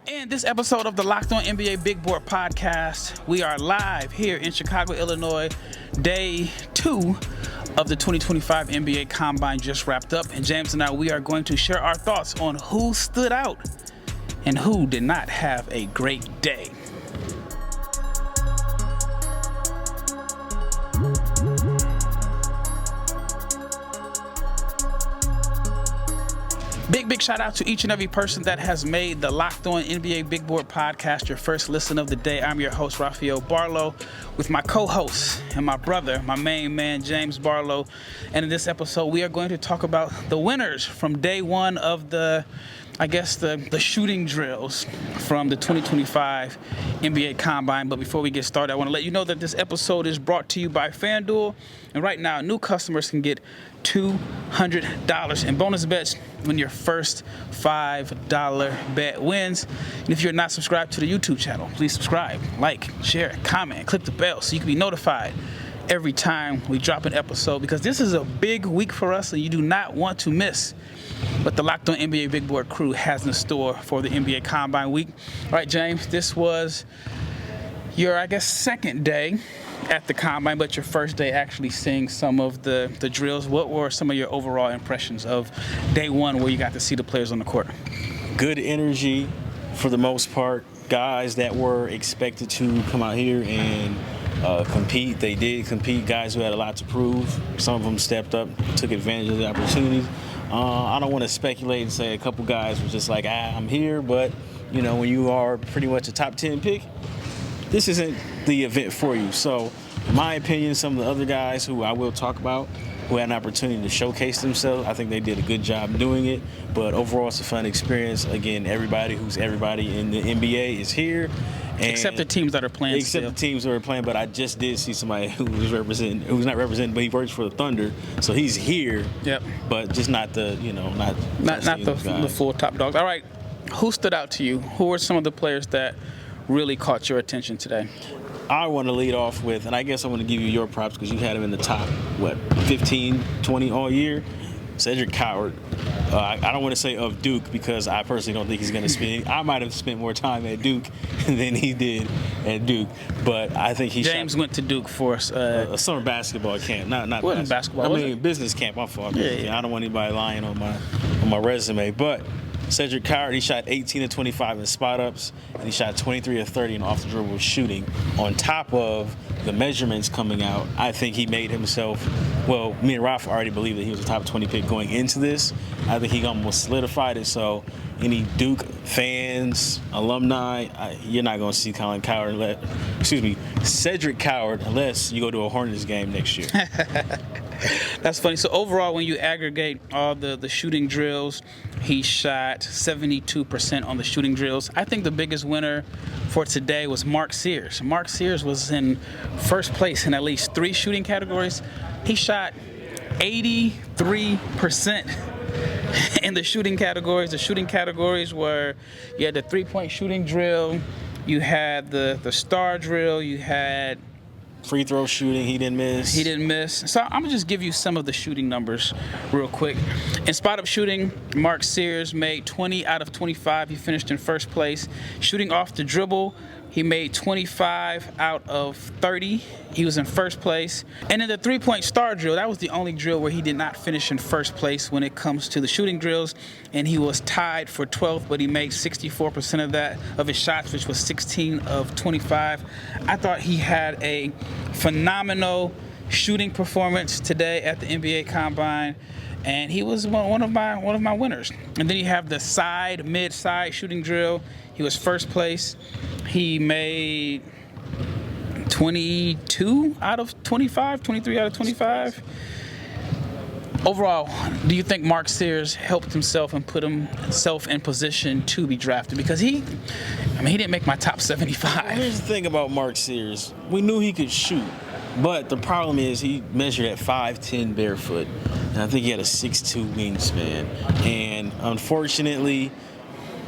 In this episode of the Locked On NBA Big Board Podcast, we are live here in Chicago, Illinois. Day 2 of the 2025 NBA Combine just wrapped up. And James and I, we are going to share our thoughts on who stood out and who did not have a great day. Big shout out to each and every person that has made the Locked On NBA Big Board Podcast your first listen of the day. I'm your host, Rafael Barlowe, with my co-host and my brother, my main man, James Barlowe. And in this episode, we are going to talk about the winners from day 1 of the shooting drills from the 2025 NBA Combine. But before we get started, I want to let you know that this episode is brought to you by FanDuel. And right now, new customers can get $200 in bonus bets when your first $5 bet wins. And if you're not subscribed to the YouTube channel, please subscribe, like, share, comment, click the bell so you can be notified every time we drop an episode, because this is a big week for us and you do not want to miss what the Locked On NBA Big Board crew has in store for the NBA Combine week. All right, James, this was your, second day at the Combine, but your first day actually seeing some of the drills. What were some of your overall impressions of day 1 where you got to see the players on the court? Good energy for the most part. Guys that were expected to come out here and compete, they did compete. Guys who had a lot to prove. Some of them stepped up, took advantage of the opportunity. I don't want to speculate and say a couple guys were just like, I'm here, but when you are pretty much a top 10 pick, this isn't the event for you. So, in my opinion, some of the other guys who I will talk about who had an opportunity to showcase themselves, I think they did a good job doing it. But overall, it's a fun experience. Again, everybody in the NBA is here. Except the teams that are playing. The teams that are playing, but I just did see somebody who's not representing, but he works for the Thunder, so he's here. Yep. But just not the, not the full top dogs. All right, who stood out to you? Who were some of the players that really caught your attention today? I want to lead off with, and I guess I want to give you your props because you had him in the top, 15, 20 all year. Cedric Coward. I don't want to say of Duke because I personally don't think he's going to spend. I might have spent more time at Duke than he did at Duke, but I think James went to Duke for a summer basketball camp, not basketball. I mean business camp. My fault. Yeah. I don't want anybody lying on my resume, but Cedric Coward, he shot 18 of 25 in spot ups, and he shot 23 of 30 in off the dribble shooting. On top of the measurements coming out, I think he made himself. Well, me and Rafa already believed that he was a top 20 pick going into this. I think he almost solidified it. So, any Duke fans, alumni, you're not going to see Cedric Coward unless you go to a Hornets game next year. That's funny. So overall, when you aggregate all the shooting drills, he shot 72% on the shooting drills. I think the biggest winner for today was Mark Sears. Mark Sears was in first place in at least 3 shooting categories. He shot 83% in the shooting categories. The shooting categories were, you had the 3-point shooting drill, you had the star drill, you had free throw shooting, he didn't miss. So I'm going to just give you some of the shooting numbers real quick. In spot-up shooting, Mark Sears made 20 out of 25. He finished in first place. Shooting off the dribble, he made 25 out of 30. He was in first place. And in the 3-point star drill, that was the only drill where he did not finish in first place when it comes to the shooting drills. And he was tied for 12th, but he made 64% of his shots, which was 16 of 25. I thought he had a phenomenal shooting performance today at the NBA Combine, and he was one of my winners. And then you have the mid-side shooting drill. He was first place. He made 22 out of 25, 23 out of 25. Overall, do you think Mark Sears helped himself and put himself in position to be drafted? Because he didn't make my top 75. Well, here's the thing about Mark Sears. We knew he could shoot, but the problem is he measured at 5'10" barefoot, and I think he had a 6'2" wingspan. And unfortunately,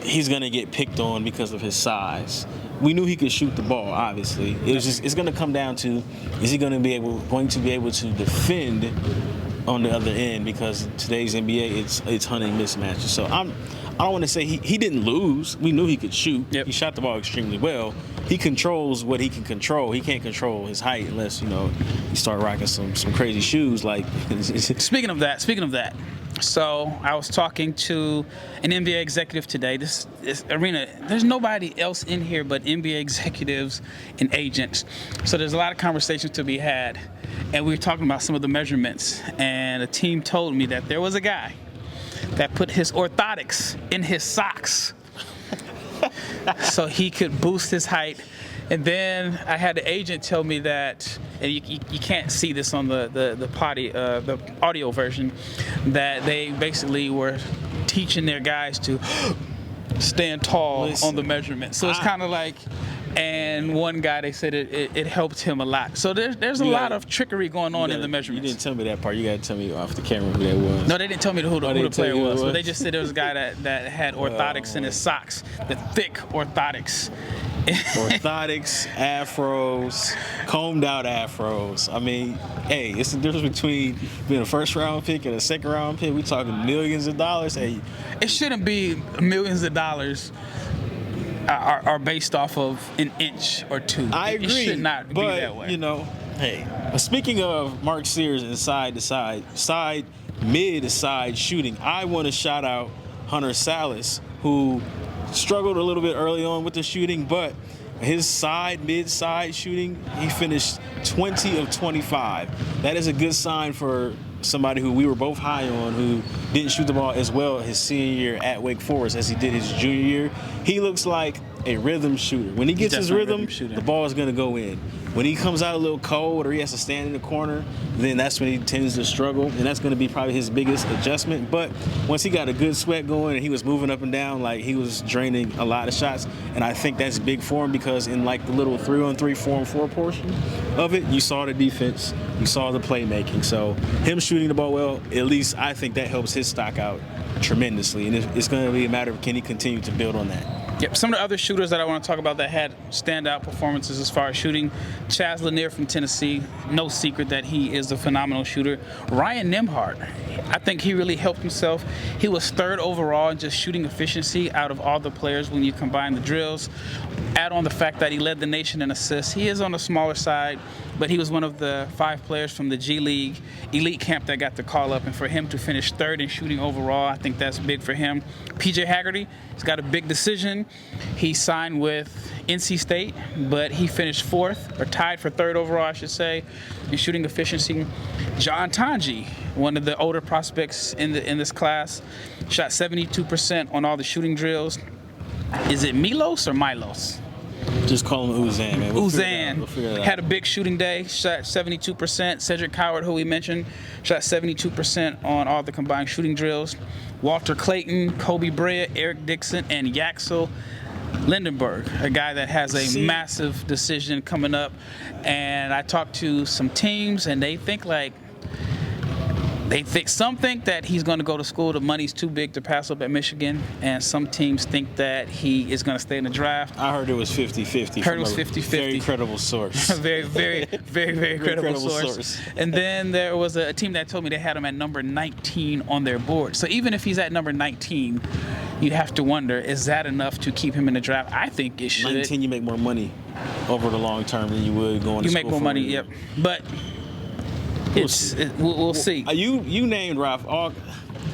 he's going to get picked on because of his size. We knew he could shoot the ball, obviously. It's going to come down to, is he going to be able to defend on the other end, because today's NBA, it's hunting mismatches. So I don't want to say he didn't lose. We knew he could shoot. Yep. He shot the ball extremely well. He controls what he can control. He can't control his height unless, you start rocking some crazy shoes. Like, Speaking of that, so I was talking to an NBA executive today. This arena, there's nobody else in here but NBA executives and agents. So there's a lot of conversations to be had. And we were talking about some of the measurements. And a team told me that there was a guy that put his orthotics in his socks so he could boost his height. And then I had the agent tell me that, and you can't see this on the audio version, that they basically were teaching their guys to stand tall on the measurement. So it's kind of like, and one guy, they said it helped him a lot. So there's a lot of trickery going on in the measurements. You didn't tell me that part. You got to tell me off the camera who that was. No, they didn't tell me who the player was. But they just said there was a guy that had orthotics in his socks, the thick orthotics. Orthotics, afros, combed out afros. I mean, hey, it's the difference between being a first round pick and a second round pick. We talking millions of dollars. Hey, it shouldn't be millions of dollars are based off of an inch or two. I agree. It should not be that way. Hey, speaking of Mark Sears and side to side, mid to side shooting, I want to shout out Hunter Salas, who struggled a little bit early on with the shooting, but his mid-side shooting, he finished 20 of 25. That is a good sign for somebody who we were both high on, who didn't shoot the ball as well his senior year at Wake Forest as he did his junior year. He looks like a rhythm shooter. When he gets his rhythm, the ball is going to go in. When he comes out a little cold or he has to stand in the corner, then that's when he tends to struggle, and that's going to be probably his biggest adjustment. But once he got a good sweat going and he was moving up and down, like, he was draining a lot of shots, and I think that's big for him because in like the little 3-on-3, 4-on-4 portion of it, you saw the defense, you saw the playmaking. So him shooting the ball well, at least I think that helps his stock out tremendously, and it's going to be a matter of can he continue to build on that. Yep, some of the other shooters that I want to talk about that had standout performances as far as shooting. Chaz Lanier from Tennessee, no secret that he is a phenomenal shooter. Ryan Nembhard, I think he really helped himself. He was third overall in just shooting efficiency out of all the players when you combine the drills. Add on the fact that he led the nation in assists. He is on the smaller side, but he was one of the 5 players from the G League elite camp that got the call up, and for him to finish third in shooting overall, I think that's big for him. PJ Haggerty, he's got a big decision. He signed with NC State, but he finished 4th, or tied for 3rd overall, I should say, in shooting efficiency. John Tanji, one of the older prospects in this class, shot 72% on all the shooting drills. Is it Milos or Milos? Just call him Uzan, man. Uzan had a big shooting day, shot 72%. Cedric Howard, who we mentioned, shot 72% on all the combined shooting drills. Walter Clayton, Kobe Bryant, Eric Dixon, and Yaxel Lindenberg, a guy that has a massive decision coming up. And I talked to some teams, and some think that he's going to go to school. The money's too big to pass up at Michigan, and some teams think that he is going to stay in the draft. I heard it was 50-50. Heard it was 50-50. Very credible source. very credible source. And then there was a team that told me they had him at number 19 on their board. So even if he's at number 19, you have to wonder, is that enough to keep him in the draft? I think it should. 19, you make more money over the long term than you would going to school. You make more money, yep. But we'll see. You named Ralph.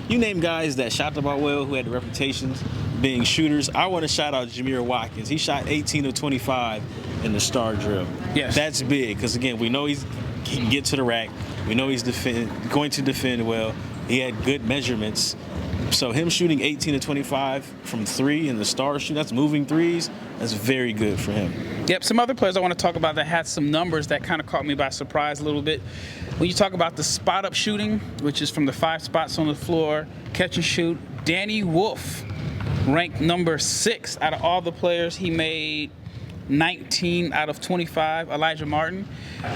You named guys that shot the ball well, who had the reputations being shooters. I want to shout out Jameer Watkins. He shot 18 of 25 in the star drill. Yes, that's big because again, we know he can get to the rack. We know he's going to defend well. He had good measurements. So him shooting 18 to 25 from 3 in the star shoot, that's moving threes. That's very good for him. Yep, some other players I want to talk about that had some numbers that kind of caught me by surprise a little bit. When you talk about the spot-up shooting, which is from the 5 spots on the floor, catch and shoot, Danny Wolf ranked number 6 out of all the players. He made 19 out of 25. Elijah Martin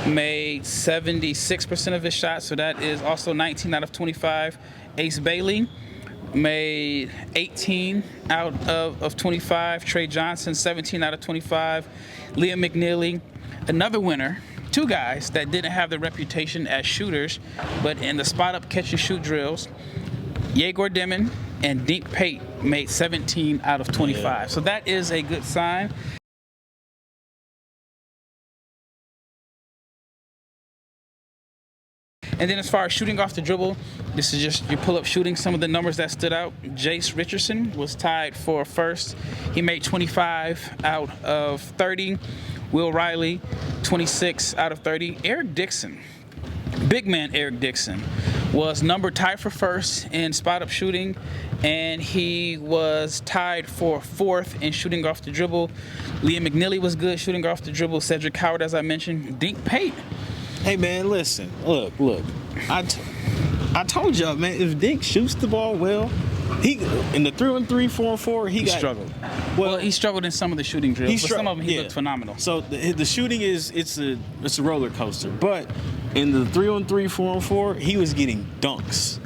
made 76% of his shots, so that is also 19 out of 25. Ace Bailey made 18 out of 25. Trey Johnson, 17 out of 25. Liam McNeely, another winner. 2 guys that didn't have the reputation as shooters, but in the spot-up catch-and-shoot drills. Yegor Demon, and Dink Pate made 17 out of 25. Yeah. So that is a good sign. And then as far as shooting off the dribble, this is just your pull-up shooting. Some of the numbers that stood out. Jace Richardson was tied for first. He made 25 out of 30. Will Riley, 26 out of 30. Eric Dixon, big man Eric Dixon, was tied for first in spot-up shooting, and he was tied for fourth in shooting off the dribble. Liam McNeely was good shooting off the dribble. Cedric Howard, as I mentioned. Dink Pate. Hey, man, listen. Look. I told y'all, man, if Dink shoots the ball well, he in the 3-on-3, 4-on-4, he struggled. Well, he struggled in some of the shooting drills, but some of them he looked phenomenal. So the shooting it's a roller coaster. But in the 3-on-3, 4-on-4, he was getting dunks.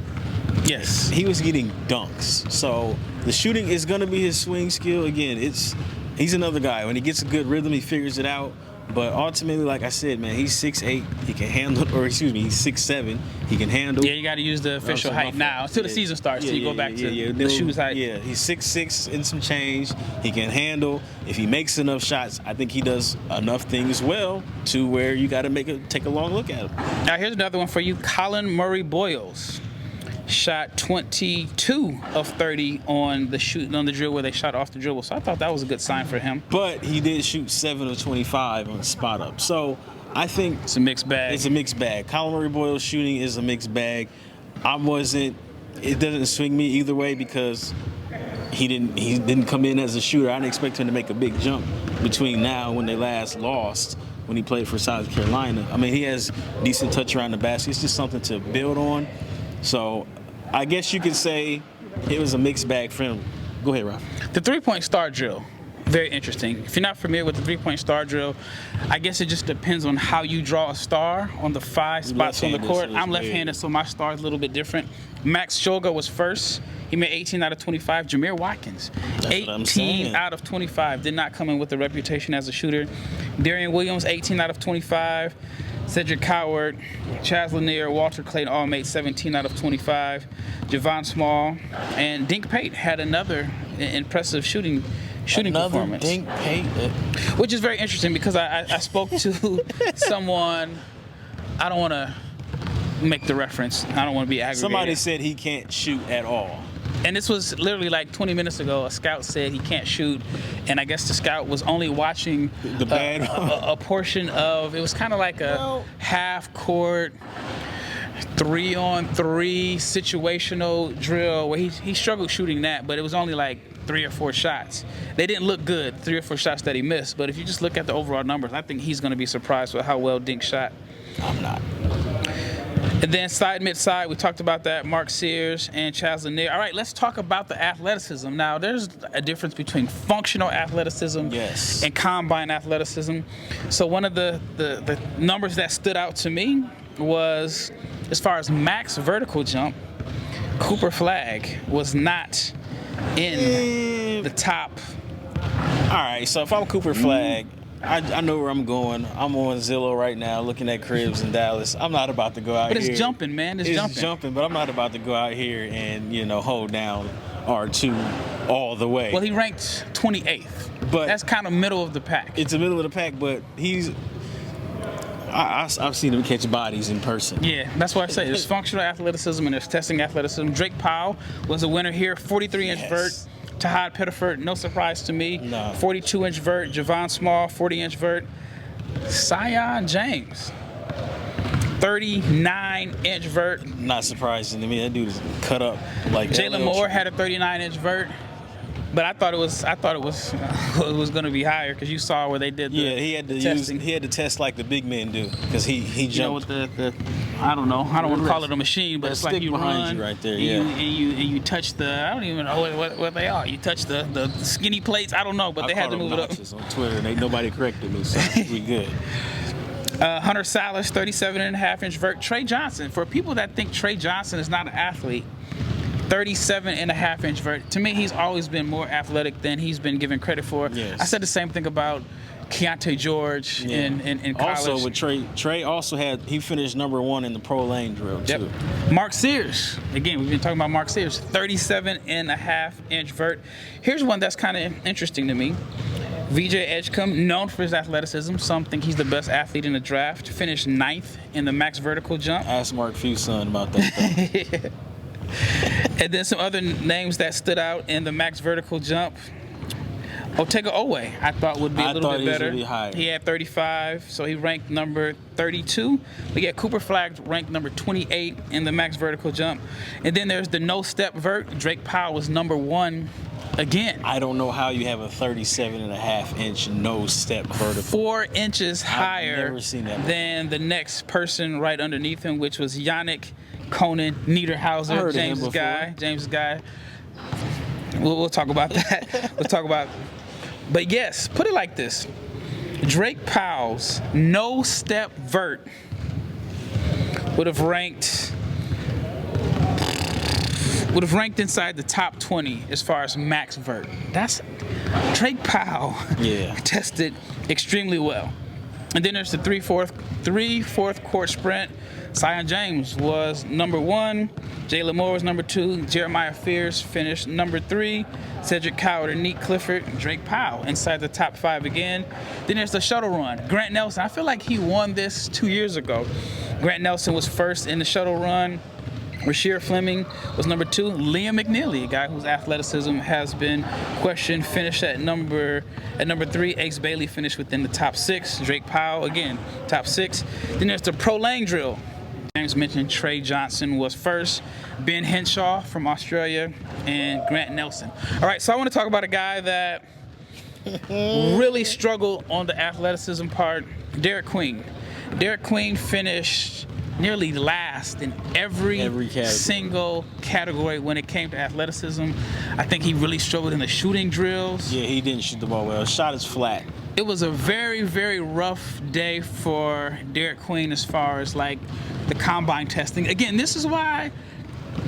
Yes, he was getting dunks. So the shooting is gonna be his swing skill. Again, he's another guy. When he gets a good rhythm, he figures it out. But ultimately, like I said, man, he's 6'8", he can handle, he's 6'7", he can handle. Yeah, you got to use the official height now until the season starts. So you go back to the shoes height. Yeah, he's 6'6" and some change. He can handle. If he makes enough shots, I think he does enough things well to where you got to take a long look at him. Now here's another one for you. Colin Murray Boyles shot 22 of 30 on the drill where they shot off the dribble. So I thought that was a good sign for him. But he did shoot 7 of 25 on the spot up. So I think it's a mixed bag. It's a mixed bag. Colin Murray Boyles shooting is a mixed bag. It doesn't swing me either way because he didn't come in as a shooter. I didn't expect him to make a big jump between now and when they last lost, when he played for South Carolina. I mean, he has decent touch around the basket. It's just something to build on. So I guess you could say it was a mixed bag for him. Go ahead, Ralph. The three-point star drill, very interesting. If you're not familiar with the three-point star drill, I guess it just depends on how you draw a star on the 5 spots on the court. I'm left-handed, so my star is a little bit different. Max Shoga was first. He made 18 out of 25. Jameer Watkins, 18 out of 25. Did not come in with a reputation as a shooter. Darian Williams, 18 out of 25. Cedric Howard, Chaz Lanier, Walter Clayton all made 17 out of 25. Javon Small and Dink Pate had another impressive shooting performance. Dink Pate. Which is very interesting because I spoke to someone, I don't want to make the reference, I don't want to be aggravated. Somebody said he can't shoot at all. And this was literally like 20 minutes ago. A scout said he can't shoot, and I guess the scout was only watching a portion of. It was kind of like a half-court, 3-on-3 situational drill where he struggled shooting that, but it was only like 3 or 4 shots. They didn't look good, 3 or 4 shots that he missed. But if you just look at the overall numbers, I think he's going to be surprised with how well Dink shot. I'm not. And then mid-side, we talked about that, Mark Sears and Chaz Lanier. All right, let's talk about the athleticism. Now, there's a difference between functional athleticism and combine athleticism. So one of the numbers that stood out to me was, as far as max vertical jump, Cooper Flag was not in the top. All right, so if I'm Cooper Flag, I know where I'm going. I'm on Zillow right now looking at cribs in Dallas. I'm not about to go out here. But it's jumping, man. It's jumping, but I'm not about to go out here and, hold down R2 all the way. Well, he ranked 28th. But that's kind of middle of the pack. It's the middle of the pack, but I've seen him catch bodies in person. Yeah, that's why I say there's functional athleticism and there's testing athleticism. Drake Powell was a winner here, 43-inch vert. Tahad Pettiford, no surprise to me. No. 42-inch vert. Javon Small, 40-inch vert. Sion James, 39-inch vert. Not surprising to me. That dude is cut up like Jalen Moore had a 39-inch vert. But I thought it was going to be higher because you saw where they did the he had to testing. He had to test like the big men do because he jumped. With the I don't know. I don't want to call it a machine, but it's like you run you right there, and you touch the, I don't even know what they are. You touch the skinny plates. I don't know, but they had to move it up. On Twitter, and ain't nobody corrected me, so we good. Hunter Salas, 37.5-inch vert. Trey Johnson. For people that think Trey Johnson is not an athlete, 37.5-inch vert. To me, he's always been more athletic than he's been given credit for. Yes. I said the same thing about Keontae George in college. Also with Trey also he finished #1 in the pro lane drill too. Mark Sears, again, we've been talking about Mark Sears, 37.5-inch vert. Here's one that's kind of interesting to me. VJ Edgecombe, known for his athleticism. Some think he's the best athlete in the draft. Finished 9th in the max vertical jump. Ask Mark Fuson about that. And then some other names that stood out in the max vertical jump. Otega Owe, I thought would be a little bit better. He had 35, so he ranked number 32. But yeah, Cooper Flagg ranked number 28 in the max vertical jump. And then there's the no-step vert. Drake Powell was #1 again. I don't know how you have a 37.5-inch no-step vertical. 4 inches higher never seen that than the next person right underneath him, which was Yannick Conan Niederhauser, James's guy. We'll talk about that. But yes, put it like this. Drake Powell's no-step vert would have ranked inside the top 20 as far as max vert. That's Drake Powell. Yeah. Tested extremely well. And then there's the 3/4 court sprint. Zion James was #1. Jalen Moore was #2. Jeremiah Fears finished #3. Cedric Coward and Neat Clifford. Drake Powell inside the top 5 again. Then there's the shuttle run. Grant Nelson. I feel like he won this 2 years ago. Grant Nelson was first in the shuttle run. Rasheer Fleming was #2. Liam McNeely, a guy whose athleticism has been questioned, finished at number 3. Ace Bailey finished within the top 6. Drake Powell, again, top 6. Then there's the pro lane drill. James mentioned Trey Johnson was first. Ben Henshaw from Australia, and Grant Nelson. All right, so I want to talk about a guy that really struggled on the athleticism part, Derek Queen. Derek Queen finished nearly last in every single category when it came to athleticism. I think he really struggled in the shooting drills. Yeah, he didn't shoot the ball well. Shot is flat. It was a very, very rough day for Derek Queen as far as like the combine testing. Again, this is why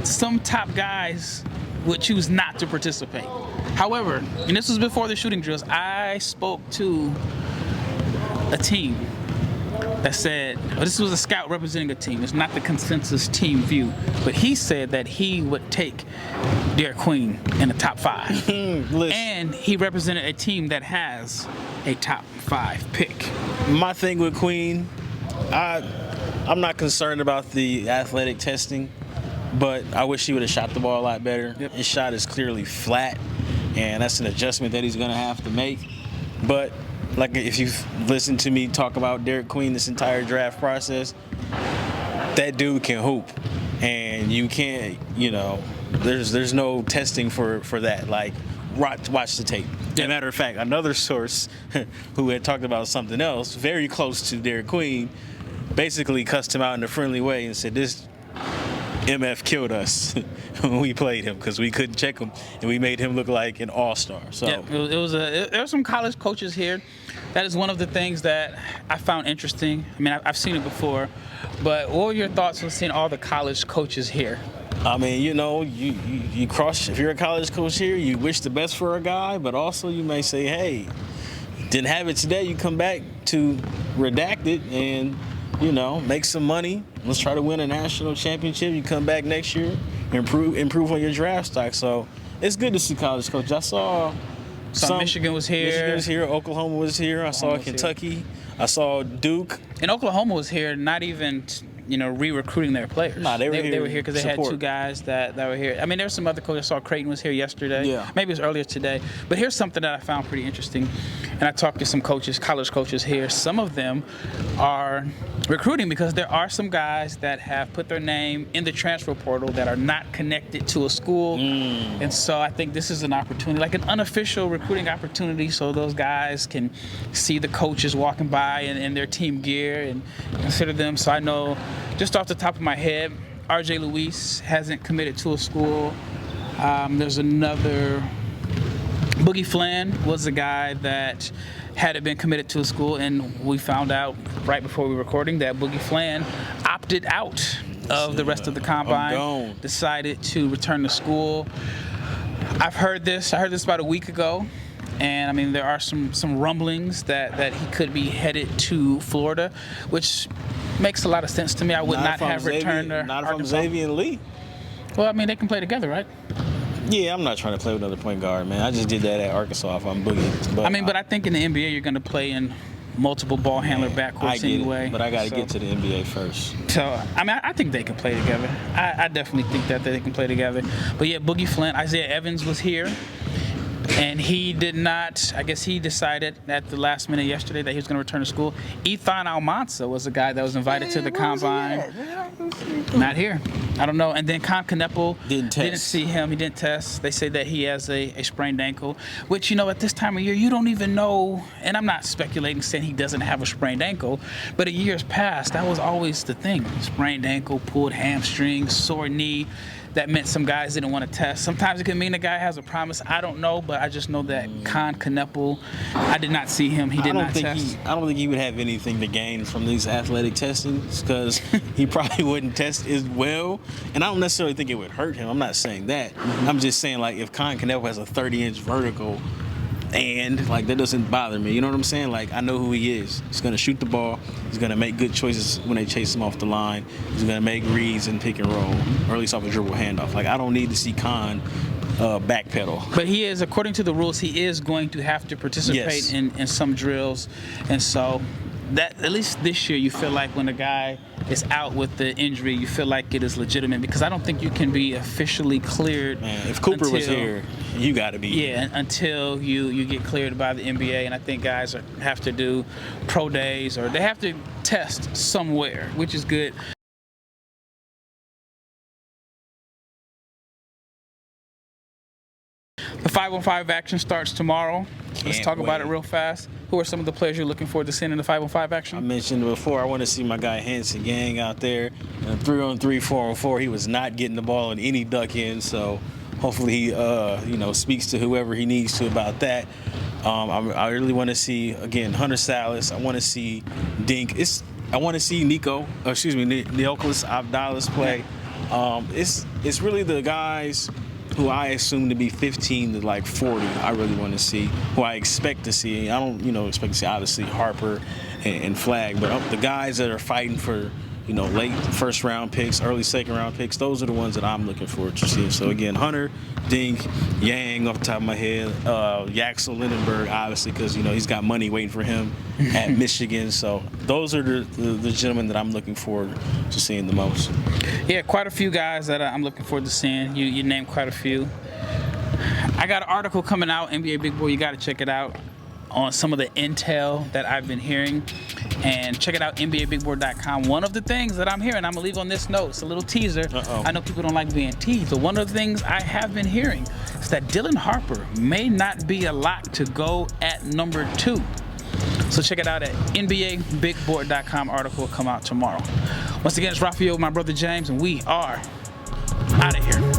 some top guys would choose not to participate. However, and this was before the shooting drills, I spoke to a team that said, this was a scout representing a team. It's not the consensus team view, but he said that he would take Derek Queen in the top 5. And he represented a team that has a top 5 pick. My thing with Queen, I'm not concerned about the athletic testing, but I wish he would have shot the ball a lot better. Yep. His shot is clearly flat, and that's an adjustment that he's going to have to make. But like, if you've listened to me talk about Derek Queen this entire draft process, that dude can hoop, and you can't, there's no testing for that. Like, watch the tape. As a matter of fact, another source who had talked about something else very close to Derek Queen basically cussed him out in a friendly way and said, this MF killed us when we played him because we couldn't check him, and we made him look like an all-star. So there were some college coaches here. That is one of the things that I found interesting. I mean, I've seen it before, but what were your thoughts on seeing all the college coaches here? I mean, you cross. If you're a college coach here, you wish the best for a guy, but also you may say, hey, didn't have it today. You come back to redacted and make some money. Let's try to win a national championship. You come back next year, improve on your draft stock. So it's good to see college coaches. I saw Michigan was here. Oklahoma was here. I saw Kentucky. I saw Duke. And Oklahoma was here, not even re-recruiting their players. Nah, they were here because they had 2 guys that were here. I mean, there's some other coaches. I saw Creighton was here yesterday. Yeah. Maybe it was earlier today. But here's something that I found pretty interesting. And I talked to some coaches, college coaches here. Some of them are recruiting because there are some guys that have put their name in the transfer portal that are not connected to a school. And so I think this is an opportunity, like an unofficial recruiting opportunity, so those guys can see the coaches walking by in their team gear and consider them. So I know, just off the top of my head, RJ Luis hasn't committed to a school. There's another, Boogie Fland was a guy that hadn't been committed to a school, and we found out right before we were recording that Boogie Fland opted out of the rest of the combine decided to return to school. I heard this about a week ago. And I mean, there are some rumblings that he could be headed to Florida, which makes a lot of sense to me. I would not have returned to Not from Xavier and Lee. Well, I mean, they can play together, right? Yeah, I'm not trying to play with another point guard, man. I just did that at Arkansas if I'm Boogie. But I think in the NBA you're going to play in multiple ball handler backcourts anyway. But I got to get to the NBA first. So, I mean, I think they can play together. I definitely think that they can play together. But yeah, Boogie, Fland, Isaiah Evans was here. And he did not, I guess he decided at the last minute yesterday that he was going to return to school. Ethan Almanza was the guy that was invited to the combine. Not here. I don't know. And then Con Kneppel didn't see him. He didn't test. They say that he has a sprained ankle, which, you know, at this time of year, you don't even know. And I'm not speculating saying he doesn't have a sprained ankle, but in years past, that was always the thing. Sprained ankle, pulled hamstring, sore knee. That meant some guys didn't want to test. Sometimes it could mean the guy has a promise. I don't know, but I just know that Con Kneppel, I did not see him. He did not test. I don't think he would have anything to gain from these athletic testings because he probably wouldn't test as well. And I don't necessarily think it would hurt him. I'm not saying that. I'm just saying, like, if Con Kneppel has a 30-inch vertical, and like that doesn't bother me. You know what I'm saying? Like, I know who he is. He's gonna shoot the ball. He's gonna make good choices when they chase him off the line. He's gonna make reads and pick and roll, or at least off a dribble handoff. Like, I don't need to see Con backpedal. But he is, according to the rules, he is going to have to participate in some drills, and so that at least this year you feel like when a guy is out with the injury, you feel like it is legitimate, because I don't think you can be officially cleared. Man, if Cooper was here, you got to be. Yeah, until you get cleared by the NBA, and I think guys have to do pro days or they have to test somewhere, which is good. The 5-on-5 action starts tomorrow. Let's talk about it real fast. Who are some of the players you're looking forward to seeing in the 5-on-5 action? I mentioned before, I want to see my guy Hanson Gang out there. 3-on-3, 4-on-4. He was not getting the ball in any duck in, so hopefully he speaks to whoever he needs to about that. I really want to see, again, Hunter Salas. I want to see Dink. I want to see Neoklus Abdallas play. It's really the guys who I assume to be 15 to like 40, I really want to see, who I expect to see. I don't, expect to see, obviously, Harper and Flag, but the guys that are fighting for, late first-round picks, early second-round picks, those are the ones that I'm looking forward to seeing. So, again, Hunter, Dink, Yang off the top of my head, Yaxel Lindenberg, obviously, because, he's got money waiting for him at Michigan. So those are the gentlemen that I'm looking forward to seeing the most. Yeah, quite a few guys that I'm looking forward to seeing. You named quite a few. I got an article coming out, NBA Big Boy, you got to check it out, on some of the intel that I've been hearing. And check it out, NBABigBoard.com. One of the things that I'm hearing, I'm going to leave on this note, it's a little teaser. I know people don't like being teased, but one of the things I have been hearing is that Dylan Harper may not be a lock to go at number 2. So check it out at NBABigBoard.com. Article will come out tomorrow. Once again, it's Rafael, my brother James, and we are out of here.